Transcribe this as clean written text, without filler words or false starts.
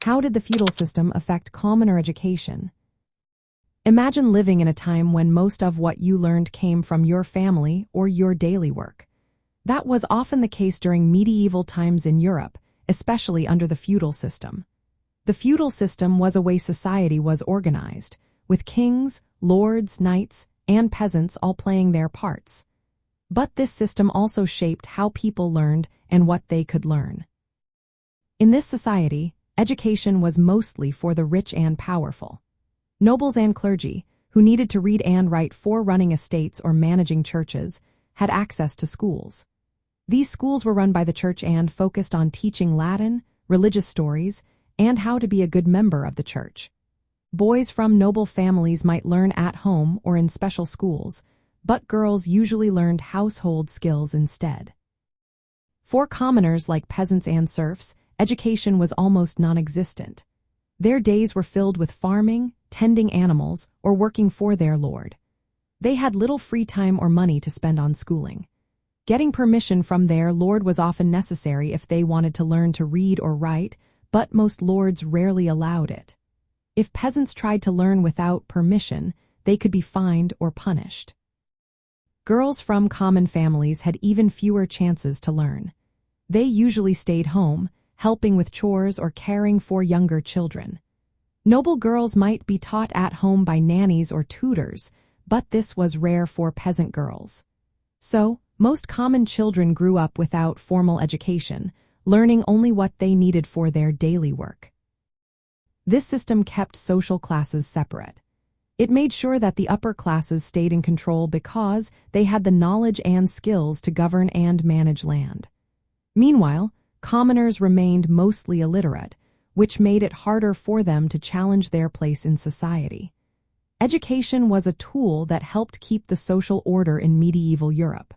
How did the feudal system affect commoner education? Imagine living in a time when most of what you learned came from your family or your daily work. That was often the case during medieval times in Europe, especially under the feudal system. The feudal system was a way society was organized, with kings, lords, knights, and peasants all playing their parts. But this system also shaped how people learned and what they could learn. In this society, education was mostly for the rich and powerful. Nobles and clergy, who needed to read and write for running estates or managing churches, had access to schools. These schools were run by the church and focused on teaching Latin, religious stories, and how to be a good member of the church. Boys from noble families might learn at home or in special schools, but girls usually learned household skills instead. For commoners like peasants and serfs, education was almost non-existent. Their days were filled with farming, tending animals, or working for their lord. They had little free time or money to spend on schooling. Getting permission from their lord was often necessary if they wanted to learn to read or write, but most lords rarely allowed it. If peasants tried to learn without permission, they could be fined or punished. Girls from common families had even fewer chances to learn. They usually stayed home, helping with chores or caring for younger children. Noble girls might be taught at home by nannies or tutors, but this was rare for peasant girls. So, most common children grew up without formal education, learning only what they needed for their daily work. This system kept social classes separate. It made sure that the upper classes stayed in control because they had the knowledge and skills to govern and manage land. Meanwhile, commoners remained mostly illiterate, which made it harder for them to challenge their place in society. Education was a tool that helped keep the social order in medieval Europe.